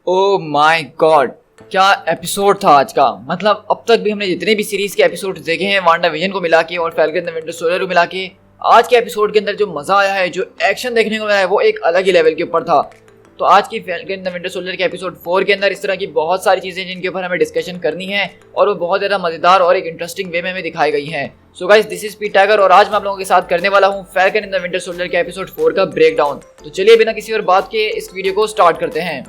Oh my God, क्या episode था आज का। मतलब अब तक भी हमने जितने भी सीरीज के एपिसोड देखे हैं वांडा विजन को मिला के और फैल्कन द विंटर सोल्जर को मिला के, आज के एपिसोड के अंदर जो मजा आया है, जो एक्शन देखने को मिला है, वो एक अलग ही लेवल के ऊपर था। तो आज की फैल्कन द विंटर सोल्जर के एपिसोड 4 के अंदर इस तरह की बहुत सारी चीजें जिनके ऊपर हमें डिस्कशन करनी है और वो बहुत ज्यादा मजेदार और एक इंटरेस्टिंग वे में हमें दिखाई गई हैं। सो गाइस, दिस इज पीट टाइगर और आज मैं आप लोगों के साथ करने वाला हूँ falcon in the winter soldier के एपिसोड 4 का ब्रेक डाउन। तो चलिए बिना किसी और बात के इस वीडियो को स्टार्ट करते हैं।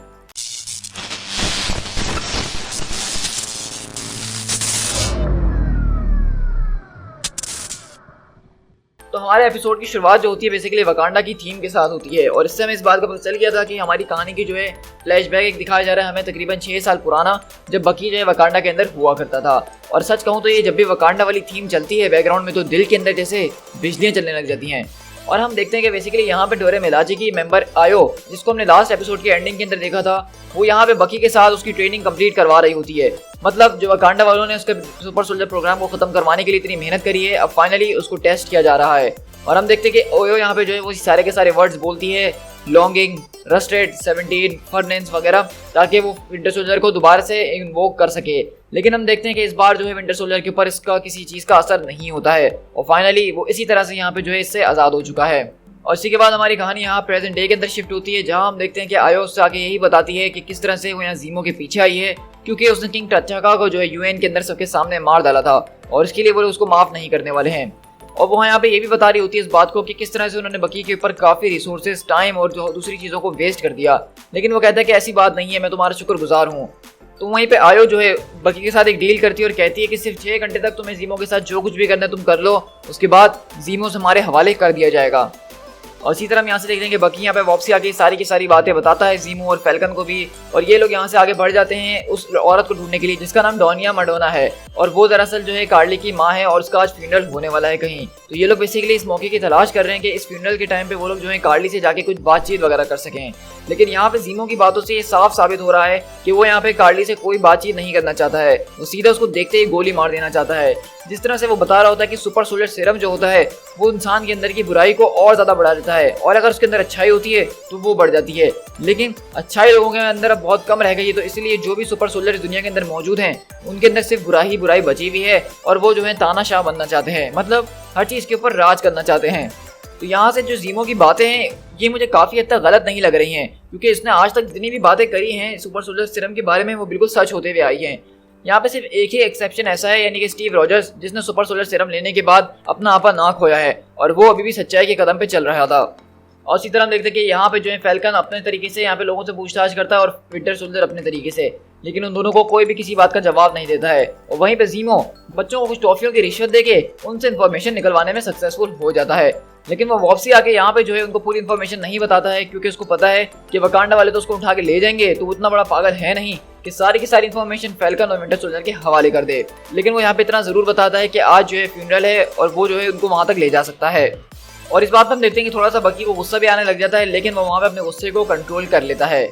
तो हमारे एपिसोड की शुरुआत जो होती है बेसिकली वकांडा की थीम के साथ होती है और इससे हमें इस बात का पता चल गया था कि हमारी कहानी की जो है फ्लैशबैक एक दिखाया जा रहा है हमें तकरीबन 6 साल पुराना, जब बकी जो है वकांडा के अंदर हुआ करता था। और सच कहूँ तो ये जब भी वकांडा वाली थीम चलती है बैकग्राउंड में तो दिल के अंदर जैसे बिजलियाँ चलने लग जाती हैं। और हम देखते हैं कि बेसिकली यहाँ पे डोरे मिलाजी की मेंबर आयो, जिसको हमने लास्ट एपिसोड के एंडिंग के अंदर देखा था, वो यहाँ पे बकी के साथ उसकी ट्रेनिंग कंप्लीट करवा रही होती है। मतलब जो वकांडा वालों ने उसके सुपर सोल्जर प्रोग्राम को खत्म करवाने के लिए इतनी मेहनत करी है, अब फाइनली उसको टेस्ट किया जा रहा है। और हम देखते हैं कि ओयो यहाँ पे जो है वो सारे के सारे वर्ड्स बोलती है, लॉन्गिंग, रस्टेड, 17, फर्नेंस वगैरह, ताकि वो विंटर सोल्जर को दोबारा से इन्वोक कर सके। लेकिन हम देखते हैं कि इस बार जो है विंटर सोल्जर के ऊपर इसका किसी चीज़ का असर नहीं होता है और फाइनली वो इसी तरह से यहाँ पे जो है इससे आज़ाद हो चुका है। और इसी के बाद हमारी कहानी यहाँ प्रेजेंट डे के अंदर शिफ्ट होती है, जहाँ हम देखते हैं कि आयो उससे आके यही बताती है कि किस तरह से वो यहाँ जीमो के पीछे आई है, क्योंकि उसने किंग टचाका को जो है यूएन के अंदर सबके सामने मार डाला था और इसके लिए वो उसको माफ नहीं करने वाले हैं। और वो यहाँ पे ये भी बता रही होती है इस बात को कि किस तरह से उन्होंने बकी के ऊपर काफ़ी रिसोर्सेज, टाइम और जो दूसरी चीज़ों को वेस्ट कर दिया। लेकिन वो कहता है कि ऐसी बात नहीं है, मैं तुम्हारा शुक्रगुजार हूँ। तो वहीं पे आयो जो है बकी के साथ एक डील करती है और कहती है कि सिर्फ 6 घंटे तक तुम्हें जीमो के साथ जो कुछ भी करना है तुम कर लो, उसके बाद जीमो से हमारे हवाले कर दिया जाएगा। और इसी तरह हम यहाँ से देख रहे हैं कि बकी यहाँ पे वापसी आके सारी की सारी बातें बताता है जीमो और फैल्कन को भी, और ये लोग यहाँ से आगे बढ़ जाते हैं उस औरत को ढूंढने के लिए जिसका नाम डोनिया मडोना है और वो दरअसल जो है कार्ली की माँ है और उसका आज फ्यूनरल होने वाला है कहीं। तो ये लोग बेसिकली इस मौके की तलाश कर रहे हैं कि इस फ्यूनरल के टाइम पे वो लोग जो है कार्ली से जाके कुछ बातचीत वगैरह कर सकें। लेकिन यहाँ पे जीमो की बातों से ये साफ साबित हो रहा है कि वो यहाँ पे कार्ली से कोई बातचीत नहीं करना चाहता है, वो सीधा उसको देखते ही गोली मार देना चाहता है। जिस तरह से वो बता रहा होता है कि सुपर सोल्जर सीरम जो होता है वो इंसान के अंदर की बुराई को और ज्यादा बढ़ा देता है और अगर उसके अंदर अच्छाई होती है तो वो बढ़ जाती है। लेकिन अच्छाई लोगों के अंदर अब बहुत कम रह गई है, तो इसलिए जो भी सुपर सोल्जर दुनिया के अंदर मौजूद हैं उनके अंदर सिर्फ बुराई बची हुई है और वो जो है तानाशाह बनना चाहते हैं, मतलब हर चीज के ऊपर राज करना चाहते हैं। तो यहाँ से जो जीमो की बातें हैं ये मुझे काफी हद तक गलत नहीं लग रही हैं, क्योंकि इसने आज तक जितनी भी बातें करी हैं सुपर सोल्जर सीरम के बारे में वो बिल्कुल सच होते हुए आई हैं। यहाँ पे सिर्फ एक ही एक्सेप्शन ऐसा है, यानी कि स्टीव रॉजर्स, जिसने सुपर सोल्जर सीरम लेने के बाद अपना आपा ना खोया है और वो अभी भी सच्चाई के कदम पे चल रहा था। और इसी तरह हम देखते हैं कि यहाँ पे जो है फैल्कन अपने तरीके से यहाँ पे लोगों से पूछताछ करता है और विंटर सोल्जर अपने तरीके से, लेकिन उन दोनों को कोई भी किसी बात का जवाब नहीं देता है। और वहीं पे जीमो बच्चों को कुछ टॉफियों की रिश्वत देके उनसे इन्फॉर्मेशन निकलवाने में सक्सेसफुल हो जाता है, लेकिन वो वापसी आके यहाँ पे जो है उनको पूरी इन्फॉर्मेशन नहीं बताता है, क्योंकि उसको पता है कि वकांडा वाले तो उसको उठा के ले जाएंगे, तो वो इतना बड़ा पागल है नहीं कि सारी की सारी इन्फॉर्मेशन फैल्कन और विंटर सोल्जर के हवाले कर दे। लेकिन वो यहाँ पे इतना जरूर बताता है कि आज जो है फ्यूनरल है और वो जो है उनको वहां तक ले जा सकता है। और इस बात पर हम देखते हैं कि थोड़ा सा बकी को गुस्सा भी आने लग जाता है, लेकिन वो वहाँ पे अपने गुस्से को कंट्रोल कर लेता है।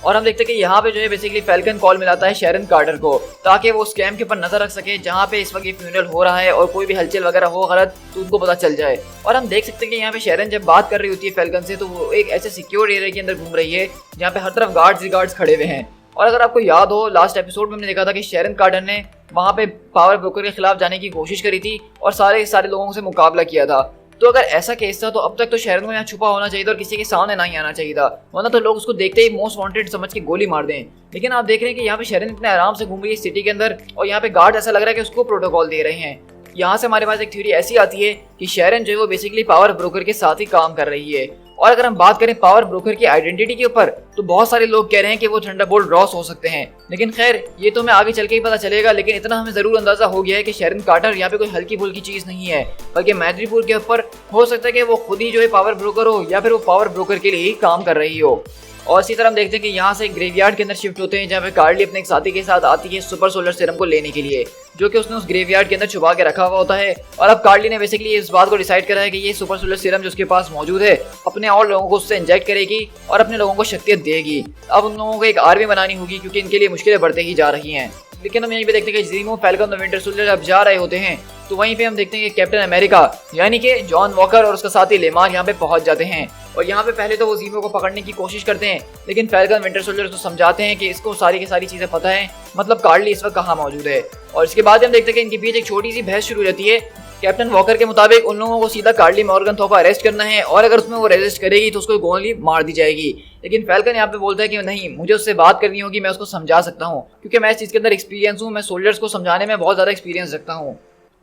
और हम देखते हैं कि यहाँ पे जो है बेसिकली फैल्कन कॉल मिलाता है शेरन कार्टर को, ताकि वो उस कैंप के ऊपर नजर रख सके जहाँ पे इस वक्त ये फ्यूनरल हो रहा है और कोई भी हलचल वगैरह हो गलत तो उनको पता चल जाए। और हम देख सकते हैं कि यहाँ पे शेरन जब बात कर रही होती है फैल्कन से तो वो एक ऐसे सिक्योर एरिया के अंदर घूम रही है जहाँ पे हर तरफ गार्ड्स खड़े हुए हैं। और अगर आपको याद हो लास्ट एपिसोड में हमने देखा था कि शेरन कार्टर ने वहाँ पे पावर ब्रोकर के खिलाफ जाने की कोशिश करी थी और सारे लोगों से मुकाबला किया था। तो अगर ऐसा केस था तो अब तक तो शेरन को यहाँ छुपा होना चाहिए था और किसी के सामने नहीं आना चाहिए था, वरना तो लोग उसको देखते ही मोस्ट वांटेड समझ के गोली मार दें। लेकिन आप देख रहे हैं कि यहाँ पे शेरन इतने आराम से घूम रही है सिटी के अंदर और यहाँ पे गार्ड ऐसा लग रहा है कि उसको प्रोटोकॉल दे रहे हैं। यहाँ से हमारे पास एक थ्योरी ऐसी आती है कि शेरन जो है वो बेसिकली पावर ब्रोकर के साथ ही काम कर रही है। और अगर हम बात करें पावर ब्रोकर की आइडेंटिटी के ऊपर तो बहुत सारे लोग कह रहे हैं कि वो थंडरबोल्ट रॉस हो सकते हैं, लेकिन खैर ये तो हमें आगे चल के ही पता चलेगा। लेकिन इतना हमें जरूर अंदाजा हो गया है कि शेरन कार्टर यहाँ पे कोई हल्की फुल्की चीज नहीं है, बल्कि मैद्रीपुर के ऊपर हो सकता है कि वो खुद ही जो है पावर ब्रोकर हो या फिर वो पावर ब्रोकर के लिए ही काम कर रही हो। और इसी तरह हम देखते हैं कि यहाँ से ग्रेवयार्ड के अंदर शिफ्ट होते हैं, जहाँ पे कार्ली अपने एक साथी के साथ आती है सुपर सोलर सीरम को लेने के लिए, जो कि उसने उस ग्रेवयार्ड के अंदर छुपा के रखा हुआ होता है। और अब कार्ली ने बेसिकली इस बात को डिसाइड करा है कि ये सुपर सोलर सीरम जो उसके पास मौजूद है अपने और लोगों को उससे इंजेक्ट करेगी और अपने लोगों को शक्तियत देगी। अब उन लोगों को एक आर्मी बनानी होगी क्योंकि इनके लिए मुश्किलें बढ़ते ही जा रही हैं। लेकिन हम यहीं पे देखते हैं कि जीमो, फैल्कन और विंटर सोल्जर अब जा रहे होते हैं तो वहीं पे हम देखते हैं कि कैप्टन अमेरिका यानी कि जॉन वॉकर और उसका साथी लेमार यहाँ पे पहुंच जाते हैं और यहाँ पे पहले तो वो ज़ीमो को पकड़ने की कोशिश करते हैं, लेकिन फैल्कन विंटर सोल्जर को समझाते हैं कि इसको सारी की सारी चीज़ें पता है, मतलब कार्ली इस वक्त कहाँ मौजूद है। और इसके बाद हम देखते हैं कि इनके बीच एक छोटी सी बहस शुरू हो जाती है। कैप्टन वॉकर के मुताबिक उन लोगों को सीधा कार्ली मॉर्गनथॉर्प को अरेस्ट करना है और अगर उसमें वो रेजिस्ट करेगी तो उसको गोली मार दी जाएगी। लेकिन फैल्कन यहाँ पे बोलता है कि नहीं, मुझे उससे बात करनी होगी, मैं उसको समझा सकता हूँ क्योंकि मैं इस चीज़ के अंदर एक्सपीरियंस हूँ, मैं सोल्जर्स को समझाने में बहुत ज़्यादा एक्सपीरियंस रखता हूँ।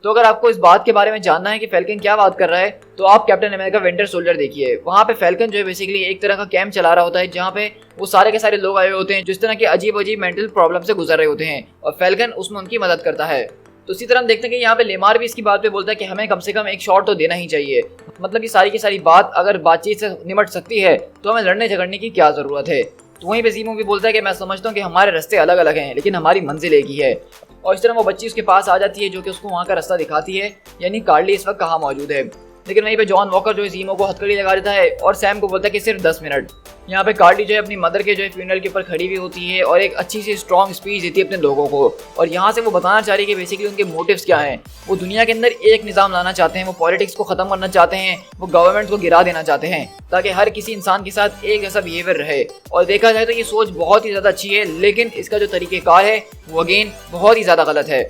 तो अगर आपको इस बात के बारे में जानना है कि फैल्कन क्या बात कर रहा है तो आप कैप्टन अमेरिका विंटर सोल्जर देखिए। वहाँ पे फैल्कन जो है बेसिकली एक तरह का कैंप चला रहा होता है जहाँ पे वो सारे के सारे लोग आए होते हैं जिस तरह के अजीब अजीब मेंटल प्रॉब्लम से गुजर रहे होते हैं और फैल्कन उसमें उनकी मदद करता है। तो इसी तरह हम देखते हैं कि यहाँ पे लेमार भी इसकी बात पे बोलता है कि हमें कम से कम एक शॉट तो देना ही चाहिए, मतलब ये सारी की सारी बात अगर बातचीत से निमट सकती है तो हमें लड़ने झगड़ने की क्या जरूरत है। तो वहीं पे ज़ीमो भी बोलता है कि मैं समझता हूँ कि हमारे रास्ते अलग अलग हैं लेकिन हमारी मंजिल एक ही है। और इस तरह वो बच्ची उसके पास आ जाती है जो कि उसको वहाँ का रास्ता दिखाती है, यानी कार्ली इस वक्त कहाँ मौजूद है। लेकिन वहीं पे जॉन वॉकर जो है ज़ीमो को हथकड़ी लगा देता है और सैम को बोलता है कि सिर्फ 10 मिनट। यहाँ पे कार्ली जो है अपनी मदर के जो है फ्यूनरल के ऊपर खड़ी हुई होती है और एक अच्छी सी स्ट्रॉन्ग स्पीच देती है अपने लोगों को। और यहाँ से वो बताना चाह रही है कि बेसिकली उनके मोटिव्स क्या हैं। वो दुनिया के अंदर एक निज़ाम लाना चाहते हैं, वो पॉलिटिक्स को ख़त्म करना चाहते हैं, वो गवर्नमेंट को गिरा देना चाहते हैं ताकि हर किसी इंसान के साथ एक जैसा बिहेवियर रहे। और देखा जाए तो ये सोच बहुत ही ज़्यादा अच्छी है, लेकिन इसका जो तरीक़ेकार है वो अगेन बहुत ही ज़्यादा गलत है।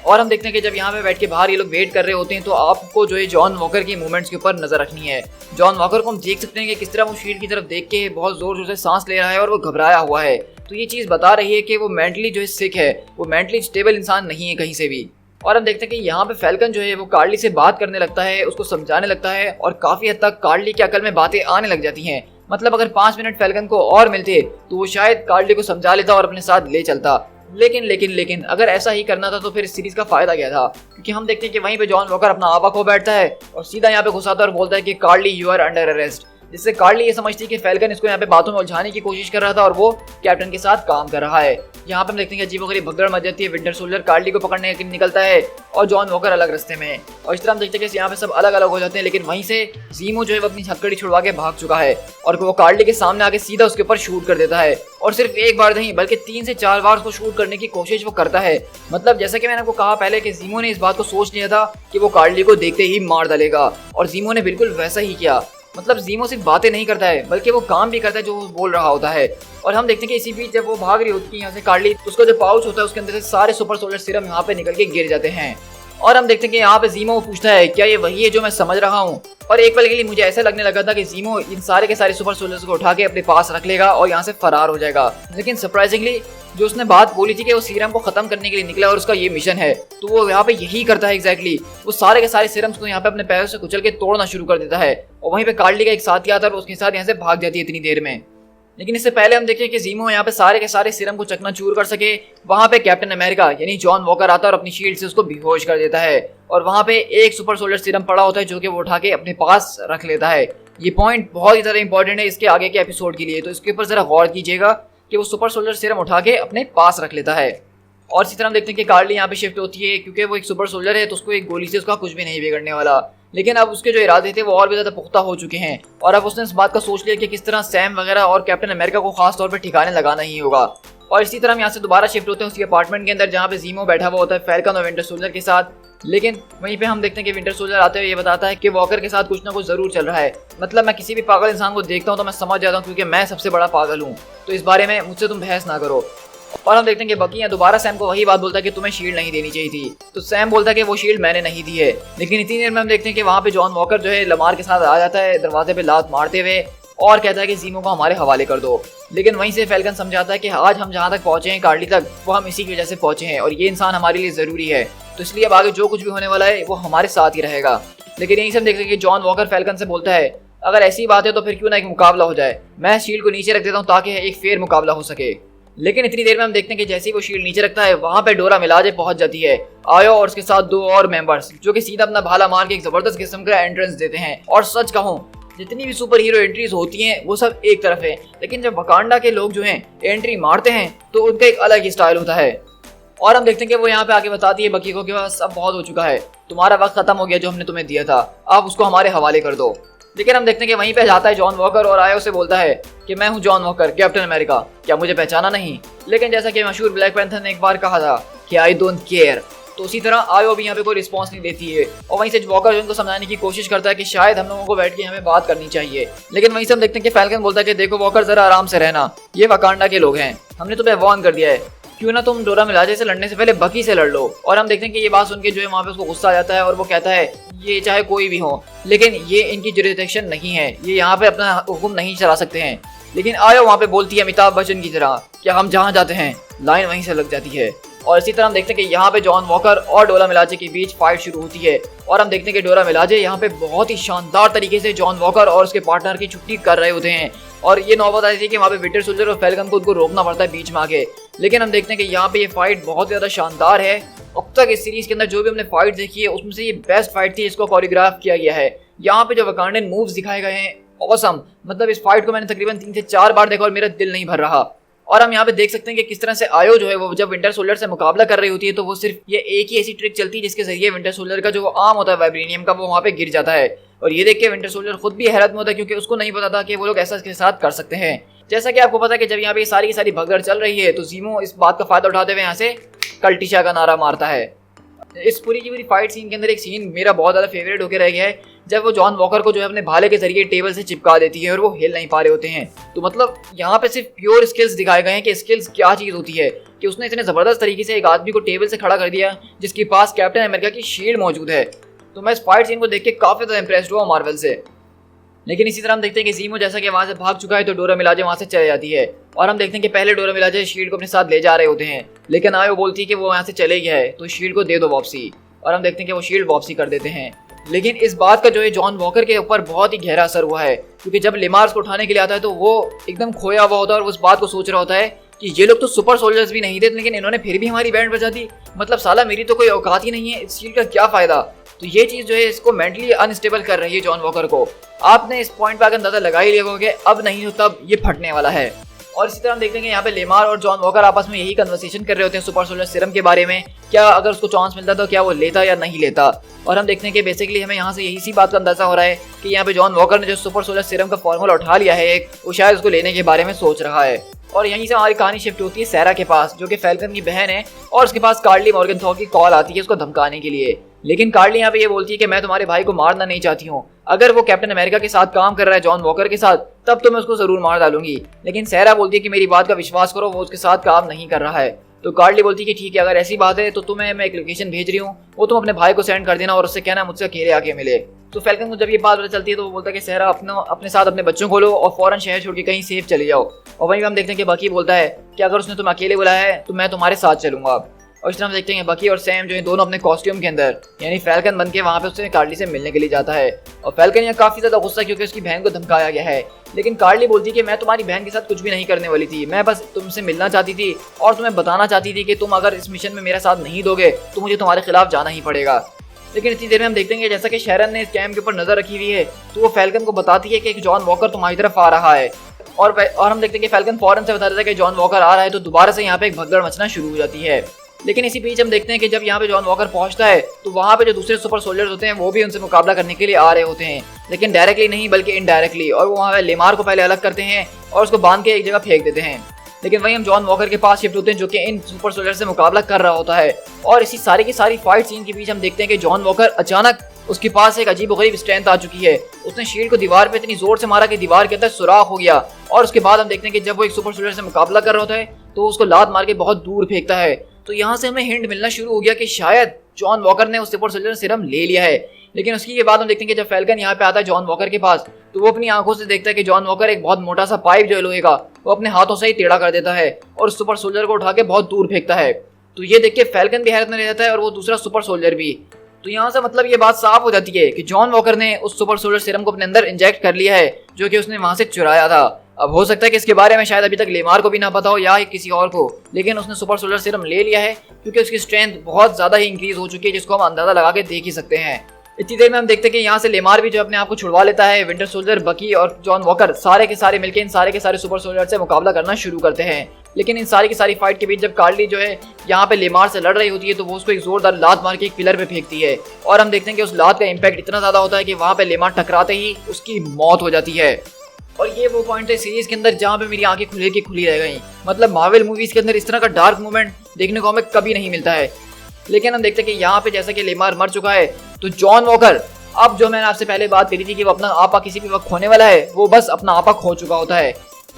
और हम देखते हैं कि जब यहाँ पे बैठ के बाहर ये लोग वेट कर रहे होते हैं तो आपको जो है जॉन वॉकर की मूवमेंट्स के ऊपर नजर रखनी है। जॉन वॉकर को हम देख सकते हैं कि किस तरह वो शील्ड की तरफ देख के बहुत जोर जोर से सांस ले रहा है और वो घबराया हुआ है। तो ये चीज़ बता रही है कि वो मेंटली जो है सिक है, वो मेंटली स्टेबल इंसान नहीं है कहीं से भी। और हम देखते हैं कि यहाँ पे फैल्कन जो है वो कार्ली से बात करने लगता है, उसको समझाने लगता है और काफ़ी हद तक कार्ली की अकल में बातें आने लग जाती हैं। मतलब अगर 5 मिनट फैल्कन को और मिलते तो वो शायद कार्ली को समझा लेता और अपने साथ ले चलता। लेकिन अगर ऐसा ही करना था तो फिर इस सीरीज का फायदा क्या था, क्योंकि हम देखते हैं कि वहीं पे जॉन वॉकर अपना आपा खो बैठता है और सीधा यहाँ पे घुसाता है और बोलता है कि कार्ली यू आर अंडर अरेस्ट, जिससे कार्ली ये समझती है कि फैल्कन इसको यहाँ पे बातों में उलझाने की कोशिश कर रहा था और वो कैप्टन के साथ काम कर रहा है। यहाँ पे हम देखते हैं कि अजीबोगरीब भगदड़ मच जाती है, विंटर सोल्जर कार्ली को पकड़ने निकलता है और जॉन वॉकर अलग रास्ते में। और इस तरह हम देखते हैं कि यहाँ पे सब अलग अलग हो जाते हैं, लेकिन वहीं से ज़ीमो जो है वो अपनी हथकड़ी छुड़वा के भाग चुका है और वो कार्ली के सामने आके सीधा उसके ऊपर शूट कर देता है। और सिर्फ एक बार नहीं बल्कि 3 से 4 बार उसको शूट करने की कोशिश वो करता है। मतलब जैसा कि मैंने आपको कहा पहले कि ज़ीमो ने इस बात को सोच लिया था कि वो कार्ली को देखते ही मार डालेगा और ज़ीमो ने बिल्कुल वैसा ही किया। मतलब ज़ीमो सिर्फ बातें नहीं करता है बल्कि वो काम भी करता है जो वो बोल रहा होता है। और हम देखते हैं कि इसी बीच जब वो भाग रही होती है यहाँ से कार्ली, तो उसका जो पाउच होता है उसके अंदर से सारे सुपर सोल्जर सीरम यहाँ पे निकल के गिर जाते हैं। और हम देखते हैं कि यहाँ पे ज़ीमो पूछता है क्या ये वही है जो मैं समझ रहा हूँ। और एक पल के लिए मुझे ऐसा लगने लगा था कि ज़ीमो इन सारे के सारे सुपर सोल्जर्स को उठा के अपने पास रख लेगा और यहाँ से फरार हो जाएगा। लेकिन सरप्राइजिंगली जो उसने बात बोली थी कि वो सीरम को खत्म करने के लिए निकला और उसका ये मिशन है, तो वो यहाँ पे यही करता है एग्जैक्टली। वो सारे के सारे सीरम्स को यहाँ पे अपने पैरों से कुचल के तोड़ना शुरू कर देता है और वहीं पे कार्ली का एक साथी आता है और उसके साथ यहाँ से भाग जाती है इतनी देर में। लेकिन इससे पहले हम देखें कि ज़ीमो यहाँ पे सारे के सारे सीरम को चकनाचूर कर सके, वहाँ पे कैप्टन अमेरिका यानी जॉन वॉकर आता है और अपनी शील्ड से उसको बेहोश कर देता है। और वहाँ पे एक सुपर सोल्जर सीरम पड़ा होता है जो कि वो उठा के अपने पास रख लेता है। ये पॉइंट बहुत ही ज़्यादा इंपॉर्टेंट है इसके आगे के एपिसोड के लिए, तो इसके ऊपर ज़रा गौर कीजिएगा कि वो सुपर सोल्जर सीरम उठा के अपने पास रख लेता है। और इसी तरह हम देखते हैं कि कार्ली यहाँ पे शिफ्ट होती है क्योंकि वो एक सुपर सोल्जर है तो उसको एक गोली से उसका कुछ भी नहीं बिगड़ने वाला। लेकिन अब उसके जो इरादे थे वो और भी ज़्यादा पुख्ता हो चुके हैं और अब उसने इस बात का सोच लिया कि किस तरह सैम वगैरह और कैप्टन अमेरिका को खास तौर पर ठिकाने लगाना ही होगा। और इसी तरह हम यहाँ से दोबारा शिफ्ट होते हैं उसके अपार्टमेंट के अंदर जहाँ पे ज़ीमो बैठा हुआ होता है फैल्कन और विंटर सोल्जर के साथ। लेकिन वहीं पे हम देखते हैं कि विंटर सोल्जर आते हुए ये बताता है कि वॉकर के साथ कुछ ना कुछ जरूर चल रहा है। मतलब मैं किसी भी पागल इंसान को देखता हूँ तो मैं समझ जाता हूँ क्योंकि मैं सबसे बड़ा पागल हूँ, तो इस बारे में मुझसे तुम बहस ना करो। और हम देखते हैं कि बकी यहाँ दोबारा सैम को वही बात बोलता है कि तुम्हें शील्ड नहीं देनी चाहिए थी, तो सैम बोलता है कि वो शील्ड मैंने नहीं दी है। लेकिन इतनी देर में हम देखते हैं कि वहाँ पे जॉन वॉकर जो है लमार के साथ आ जाता है दरवाजे पे लात मारते हुए और कहता है कि ज़ीमो को हमारे हवाले कर दो। लेकिन वहीं से फैल्कन समझाता है कि आज हम जहाँ तक पहुँचे हैं कार्ली तक, वो हम इसी की वजह से पहुँचे हैं और ये इंसान हमारे लिए ज़रूरी है, तो इसलिए अब आगे जो कुछ भी होने वाला है वो हमारे साथ ही रहेगा। लेकिन यहीं से हम देखते हैं कि जॉन वॉकर फैल्कन से बोलता है अगर ऐसी बात है तो फिर क्यों ना एक मुकाबला हो जाए, मैं शील्ड को नीचे रख देता हूँ ताकि एक फेयर मुकाबला हो सके। लेकिन इतनी देर में हम देखते हैं कि जैसे ही वो शील्ड नीचे रखता है वहाँ पे डोरा मिलाजे पहुंच जाती है, आयो और उसके साथ 2 और मेंबर्स जो कि सीधा अपना भाला मार के एक जबरदस्त किस्म का एंट्रेंस देते हैं। और सच कहूँ जितनी भी सुपर हीरो एंट्रीज होती हैं वो सब एक तरफ है, लेकिन जब वकांडा के लोग जो हैं एंट्री मारते हैं तो उनका एक अलग ही स्टाइल होता है। और हम देखते हैं कि वो यहाँ पे आके बताती है बकी को कि बस अब बहुत हो चुका है, तुम्हारा वक्त खत्म हो गया जो हमने तुम्हें दिया था, अब उसको हमारे हवाले कर दो। लेकिन हम देखते हैं कि वहीं पे जाता है जॉन वॉकर और आयो से बोलता है कि मैं हूँ जॉन वॉकर, कैप्टन अमेरिका, क्या मुझे पहचाना नहीं? लेकिन जैसा कि मशहूर ब्लैक पैंथर ने एक बार कहा था कि आई डोंट केयर, तो उसी तरह आयो भी यहाँ पे कोई रिस्पॉन्स नहीं देती है। और वहीं से वॉकर जो इनको समझाने की कोशिश करता है कि शायद हम लोगों को बैठ के हमें बात करनी चाहिए, लेकिन वहीं से हम देखते हैं कि फैल्कन बोलता है कि देखो वॉकर, जरा आराम से रहना, ये वकांडा के लोग हैं, हमने तुम्हें वार्न कर दिया है, क्यों ना तुम डोरा मिलाजे से लड़ने से पहले बकी से लड़ लो। और हम देखते हैं कि ये बात सुन के जो है वहाँ पे उसको गुस्सा आ जाता है और वो कहता है ये चाहे कोई भी हो, लेकिन ये इनकी जुरिसडिक्शन नहीं है, ये यहाँ पे अपना हुक्म नहीं चला सकते हैं। लेकिन आयो वहाँ पे बोलती है अमिताभ बच्चन की तरह कि हम जहाँ जाते हैं लाइन वहीं से लग जाती है। और इसी तरह हम देखते हैं कि यहाँ पे जॉन वॉकर और डोरा मिलाजे के बीच फाइट शुरू होती है और हम देखते हैं कि डोरा मिलाजे यहाँ पे बहुत ही शानदार तरीके से जॉन वॉकर और उसके पार्टनर की छुट्टी कर रहे होते हैं। और ये नौबत आई थी कि वहाँ पे विंटर सोल्जर और फैल्कन को उनको रोकना पड़ता है बीच में आके, लेकिन हम देखते हैं कि यहाँ पे ये फाइट बहुत ज़्यादा शानदार है। अब तक इस सीरीज के अंदर जो भी हमने फाइट देखी है उसमें से ये बेस्ट फाइट थी, इसको कोरियोग्राफ किया गया है। यहाँ पे जो वकांडन मूव्स दिखाए गए हैं ऑसम, मतलब इस फाइट को मैंने तकरीबन 3 से 4 बार देखा और मेरा दिल नहीं भर रहा। और हम यहाँ पे देख सकते हैं कि किस तरह से आयो जो है वो जब विंटर सोल्जर से मुकाबला कर रही होती है तो वो सिर्फ ये एक ही ऐसी ट्रिक चलती है जिसके जरिए विंटर सोल्जर का जो आर्म होता है वाइब्रेनियम का वो वहाँ पे गिर जाता है। और ये देख के विंटर सोल्जर खुद भी हैरत में होता है क्योंकि उसको नहीं पता था कि वो लोग ऐसा इसके साथ कर सकते हैं। जैसा कि आपको पता है कि जब यहाँ पे सारी की सारी भगदड़ चल रही है तो ज़ीमो इस बात का फायदा उठाते हुए यहाँ से कल्टिशा का नारा मारता है। इस पूरी की पूरी फाइट सीन के अंदर एक सीन मेरा बहुत ज़्यादा फेवरेट होकर रह गया है, जब वो जॉन वॉकर को जो है अपने भाले के जरिए टेबल से चिपका देती है और वो हिल नहीं पा रहे होते हैं। तो मतलब यहाँ पे सिर्फ प्योर स्किल्स दिखाए गए हैं कि स्किल्स क्या चीज़ होती है, कि उसने इतने ज़बरदस्त तरीके से एक आदमी को टेबल से खड़ा कर दिया जिसके पास कैप्टन अमेरिका की शील्ड मौजूद है। तो मैं इस फाइट सीन को देख के काफ़ी ज़्यादा इंप्रेस्ड हुआ मार्वल से। लेकिन इसी तरह हम देखते हैं कि ज़ीमो जैसा कि वहाँ से भाग चुका है तो डोरा मिलाजे वहाँ से चले जाती है। और हम देखते हैं कि पहले डोरा मिलाजे शील्ड को अपने साथ ले जा रहे होते हैं, लेकिन आयो बोलती है कि वो यहाँ से चले गया है तो शील्ड को दे दो वापसी। और हम देखते हैं कि वो शील्ड वापसी कर देते हैं। लेकिन इस बात का जो है जॉन वॉकर के ऊपर बहुत ही गहरा असर हुआ है, क्योंकि जब लिमार्स को उठाने के लिए आता है तो वो एकदम खोया हुआ होता है और उस बात को सोच रहा होता है कि ये लोग तो सुपर सोल्जर्स भी नहीं थे, लेकिन इन्होंने फिर भी हमारी बैंड बजा दी, मतलब साला मेरी तो कोई औकात ही नहीं है, इस शील्ड का क्या फ़ायदा। तो ये चीज़ जो है इसको मेंटली अनस्टेबल कर रही है जॉन वॉकर को। आपने इस पॉइंट पर अगर अंदाजा लगा ही लिया होगा कि अब नहीं तो तब ये फटने वाला है। और इसी तरह हम देखते हैं कि यहाँ पे लेमार और जॉन वॉकर आपस में यही कन्वर्सेशन कर रहे होते हैं सुपर सोल्जर सीरम के बारे में, क्या अगर उसको चांस मिलता तो क्या वो लेता या नहीं लेता। और हम देखते हैं कि बेसिकली हमें यहाँ से यही सी बात का अंदाजा हो रहा है कि यहाँ पे जॉन वॉकर ने जो सुपर सोल्जर सीरम का फॉर्मूला उठा लिया है एक, वो शायद उसको लेने के बारे में सोच रहा है। और यहीं से हमारी कहानी शिफ्ट होती है सैरा के पास, जो कि फैल्कन की बहन है, और उसके पास कार्ली मॉर्गनथॉ की कॉल आती है उसको धमकाने के लिए। लेकिन कार्ली यहाँ पे ये बोलती है कि मैं तुम्हारे भाई को मारना नहीं चाहती हूँ, अगर वो कैप्टन अमेरिका के साथ काम कर रहा है जॉन वॉकर के साथ तब तो मैं उसको जरूर मार डालूंगी। लेकिन सैरा बोलती है कि मेरी बात का विश्वास करो, वो उसके साथ काम नहीं कर रहा है। तो कार्ली बोलती है कि ठीक है, अगर ऐसी बात है तो तुम्हें मैं एक लोकेशन भेज रही हूँ, वो तुम अपने भाई को सेंड कर देना और उससे कहना मुझसे अकेले आके मिले। तो फैल्कन को जब ये बात पता चलती है तो वो बोलता है कि सहरा अपने साथ अपने बच्चों को लो और फौरन शहर छोड़ के कहीं सेफ चले जाओ। और वहीं हम देखते हैं कि बकी बोलता है कि अगर उसने तुम्हें अकेले बुलाया है तो मैं तुम्हारे साथ चलूंगा। और इस तरह हम देखते हैं बकी और सैम जो है दोनों अपने कॉस्ट्यूम के अंदर यानी फैल्कन बन के वहाँ पे उससे कार्ली से मिलने के लिए जाता है। और फैल्कन यहाँ काफ़ी ज़्यादा गुस्सा क्योंकि उसकी बहन को धमकाया गया है। लेकिन कार्ली बोलती है कि मैं तुम्हारी बहन के साथ कुछ भी नहीं करने वाली थी, मैं बस तुमसे मिलना चाहती थी और तुम्हें बताना चाहती थी कि तुम अगर इस मिशन में मेरा साथ नहीं दोगे तो मुझे तुम्हारे खिलाफ जाना ही पड़ेगा। लेकिन इतनी देर में हम देखते हैं जैसा कि शैरन ने इस कैम्प के ऊपर नजर रखी हुई है तो वो फैल्कन को बताती है कि एक जॉन वॉकर तुम्हारी तरफ आ रहा है। और हम देखते हैं कि फैल्कन फौरन से बता देता है कि जॉन वॉकर आ रहा है, तो दोबारा से यहाँ पे एक भगदड़ मचना शुरू हो जाती है। लेकिन इसी बीच हम देखते हैं कि जब यहाँ पे जॉन वॉकर पहुंचता है तो वहाँ पे जो दूसरे सुपर सोल्जर्स होते हैं वो भी उनसे मुकाबला करने के लिए आ रहे होते हैं, लेकिन डायरेक्टली नहीं बल्कि इनडायरेक्टली। और वो वहाँ पे लेमार को पहले अलग करते हैं और उसको बांध के एक जगह फेंक देते हैं। लेकिन वहीं हम जॉन वॉकर के पास शिफ्ट होते हैं जो कि इन सुपर सोल्जर से मुकाबला कर रहा होता है। और इसी सारी की सारी फाइट सीन के बीच हम देखते हैं कि जॉन वॉकर अचानक उसके पास एक अजीबोगरीब स्ट्रेंथ आ चुकी है। उसने शील्ड को दीवार पे इतनी जोर से मारा कि दीवार के अंदर सुराख हो गया। और उसके बाद हम देखते हैं कि जब वो एक सुपर सोल्जर से मुकाबला कर रहा होता है तो उसको लात मार के बहुत दूर फेंकता है। तो यहाँ से हमें हिंट मिलना शुरू हो गया कि शायद जॉन वॉकर ने उस सुपर सोल्जर सीरम ले लिया है। लेकिन उसकी के बाद हम देखते हैं कि जब फैल्कन यहाँ पे आता है जॉन वॉकर के पास तो वो अपनी आंखों से देखता है कि जॉन वॉकर एक बहुत मोटा सा पाइप जो है लोहे का वो अपने हाथों से ही टेढ़ा कर देता है और उस सुपर सोल्जर को उठा के बहुत दूर फेंकता है। तो ये देख के फैल्कन भी हैरत में रह जाता है और वो दूसरा सुपर सोल्जर भी। तो यहाँ से मतलब ये बात साफ हो जाती है कि जॉन वॉकर ने उस सुपर सोल्जर सीरम को अपने अंदर इंजेक्ट कर लिया है जो कि उसने वहां से चुराया था। अब हो सकता है कि इसके बारे में शायद अभी तक लेमार को भी ना पता हो या किसी और को, लेकिन उसने सुपर सोल्जर सीरम ले लिया है क्योंकि उसकी स्ट्रेंथ बहुत ज्यादा ही इंक्रीज हो चुकी है, जिसको हम अंदाजा लगा के देख ही सकते हैं। इतनी देर में हम देखते हैं कि यहाँ से लेमार भी जो अपने आप को छुड़वा लेता है। विंटर सोल्जर, बकी और जॉन वॉकर सारे के सारे मिलकर इन सारे के सारे सुपर सोल्जर से मुकाबला करना शुरू करते हैं। लेकिन इन सारी की सारी फाइट के बीच जब कार्ली जो है यहाँ पे लेमार से लड़ रही होती है तो वो उसको एक जोरदार लात मार के एक पिलर पे फेंकती है। और हम देखते हैं कि उस लात का इम्पैक्ट इतना ज्यादा होता है कि वहाँ पे लेमार टकराते ही उसकी मौत हो जाती है। और ये वो पॉइंट है सीरीज के अंदर जहाँ पे मेरी आंखें खुली रह गई। मतलब मार्वल मूवीज के अंदर इस तरह का डार्क मोमेंट देखने को हमें कभी नहीं मिलता है। लेकिन हम देखते हैं कि यहाँ पे जैसा कि लेमार मर चुका है, तो जॉन वॉकर, अब जो मैंने आपसे पहले बात करी थी कि वो अपना आपा किसी भी वक्त खोने वाला है, वो बस अपना आपा खो चुका होता है।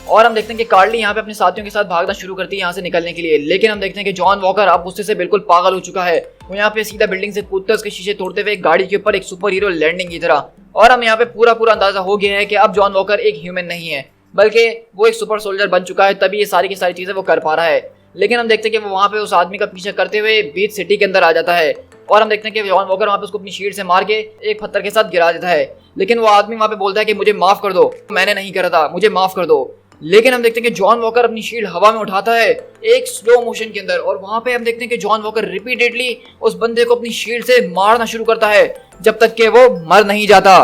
और हम देखते हैं कि कार्ली यहाँ पे अपने साथियों के साथ भागना शुरू करती है यहाँ से निकलने के लिए, लेकिन हम देखते हैं कि जॉन वॉकर अब गुस्से से बिल्कुल पागल हो चुका है। वो यहाँ पे सीधा बिल्डिंग से कूदते उसके शीशे तोड़ते हुए गाड़ी के ऊपर एक सुपर हीरो लैंडिंग की तरह। और हम यहाँ पे पूरा अंदाजा हो गया है कि अब जॉन वॉकर एक ह्यूमन नहीं है, बल्कि वो एक सुपर सोल्जर बन चुका है, तभी ये सारी की सारी चीजें वो कर पा रहा है। लेकिन हम देखते हैं कि वो वहाँ पे उस आदमी का पीछा करते हुए बीच सिटी के अंदर आ जाता है, और हम देखते हैं कि जॉन वॉकर वहाँ पे उसको अपनी शील्ड से मार के एक पत्थर के साथ गिरा देता है। लेकिन वो आदमी वहाँ पे बोलता है कि मुझे माफ कर दो, मैंने नहीं करा था, मुझे माफ कर दो। लेकिन हम देखते हैं कि जॉन वॉकर अपनी शील्ड हवा में उठाता है एक स्लो मोशन के अंदर, और वहाँ पे हम देखते हैं कि जॉन वॉकर रिपीटेडली उस बंदे को अपनी शील्ड से मारना शुरू करता है जब तक कि वो मर नहीं जाता।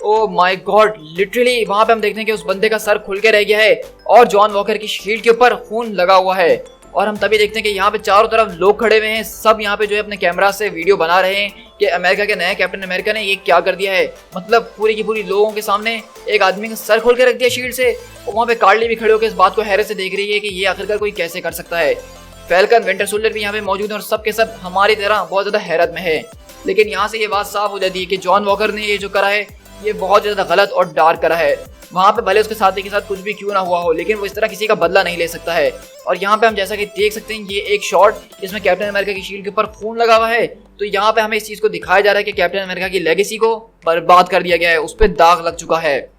ओह माय गॉड, लिटरली वहाँ पे हम देखते हैं कि उस बंदे का सर खुल के रह गया है और जॉन वॉकर की शील्ड के ऊपर खून लगा हुआ है। और हम तभी देखते हैं कि यहाँ पे चारों तरफ लोग खड़े हुए हैं, सब यहाँ पे जो है अपने कैमरा से वीडियो बना रहे हैं कि अमेरिका के नए कैप्टन अमेरिका ने ये क्या कर दिया है। मतलब पूरी की पूरी लोगों के सामने एक आदमी का सर खोल के रख दिया शील्ड से। और वहाँ पे कार्ली भी खड़े होकर इस बात को हैरत से देख रही है कि ये आखिरकार कोई कैसे कर सकता है। फैल्कन, विंटर सोल्जर भी यहाँ पे मौजूद है और सब के सब हमारी तरह बहुत ज्यादा हैरत में है। लेकिन यहाँ से ये बात साफ हो जाती है कि जॉन वॉकर ने ये जो करा है ये बहुत ज्यादा गलत और डार्क करा है। वहाँ पे भले उसके साथी के साथ कुछ भी क्यों ना हुआ हो, लेकिन वो इस तरह किसी का बदला नहीं ले सकता है। और यहाँ पे हम जैसा कि देख सकते हैं ये एक शॉट जिसमें कैप्टन अमेरिका की शील्ड के ऊपर खून लगा हुआ है, तो यहाँ पे हमें इस चीज को दिखाया जा रहा है कि कैप्टन अमेरिका की लेगेसी को बर्बाद कर दिया गया है, उस पर दाग लग चुका है।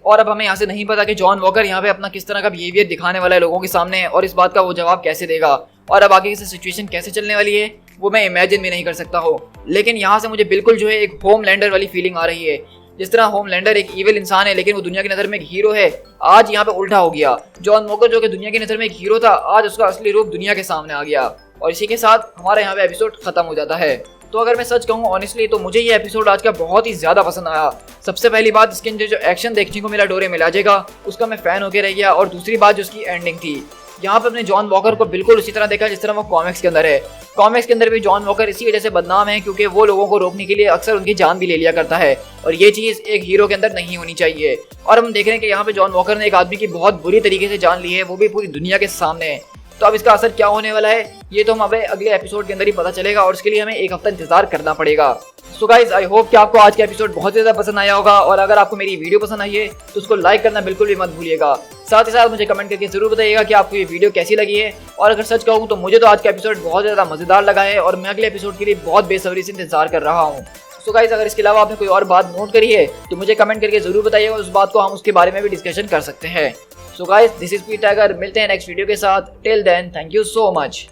और अब हमें यहाँ से नहीं पता कि जॉन वॉकर यहाँ पे अपना किस तरह का बिहेवियर दिखाने वाला है लोगों के सामने, और इस बात का वो जवाब कैसे देगा, और अब आगे की सिचुएशन कैसे चलने वाली है वो मैं इमेजिन भी नहीं कर सकता हूँ। लेकिन यहाँ से मुझे बिल्कुल जो है एक होमलैंडर वाली फीलिंग आ रही है। जिस तरह होमलैंडर एक इविल इंसान है लेकिन वो दुनिया की नज़र में एक हीरो है, आज यहाँ पे उल्टा हो गया। जॉन वॉकर जो कि दुनिया की नज़र में एक हीरो था, आज उसका असली रूप दुनिया के सामने आ गया। और इसी के साथ हमारा यहाँ पे एपिसोड खत्म हो जाता है। तो अगर मैं सच कहूँ ऑनेस्टली तो मुझे ये एपिसोड आज का बहुत ही ज्यादा पसंद आया। सबसे पहली बात, इसके अंदर जो एक्शन देखने को मिला डोरे मिलाजे का, उसका मैं फैन होकर रह गया। और दूसरी बात जो उसकी एंडिंग थी, यहाँ पे अपने जॉन वॉकर को बिल्कुल उसी तरह देखा जिस तरह वो कॉमिक्स के अंदर है। कॉमिक्स के अंदर भी जॉन वॉकर इसी वजह से बदनाम है क्योंकि वो लोगों को रोकने के लिए अक्सर उनकी जान भी ले लिया करता है, और ये चीज़ एक हीरो के अंदर नहीं होनी चाहिए। और हम देख रहे हैं कि यहाँ पे जॉन वॉकर ने एक आदमी की बहुत बुरी तरीके से जान ली है, वो भी पूरी दुनिया के सामने। तो अब इसका असर क्या होने वाला है ये तो हम हमें अगले एपिसोड के अंदर ही पता चलेगा, और उसके लिए हमें एक हफ्ता इंतजार करना पड़ेगा। सो गाइज, आई होप कि आपको आज का एपिसोड बहुत ज़्यादा पसंद आया होगा, और अगर आपको मेरी वीडियो पसंद आई है तो उसको लाइक करना बिल्कुल भी मत भूलिएगा। साथ ही साथ मुझे कमेंट करके जरूर बताइएगा कि आपको ये वीडियो कैसी लगी है। और अगर सच कहूँ तो मुझे तो आज का एपिसोड बहुत ज़्यादा मज़ेदार लगा है, और मैं अगले एपिसोड के लिए बहुत बेसब्री से इंतजार कर रहा हूँ। सो गाइज, अगर इसके अलावा आपने कोई और बात नोट करी है तो मुझे कमेंट करके जरूर बताइएगा, उस बात को हम उसके बारे में भी डिस्कशन कर सकते हैं। So guys, this is P tiger, मिलते हैं नेक्स्ट वीडियो के साथ। Till then, thank you so much.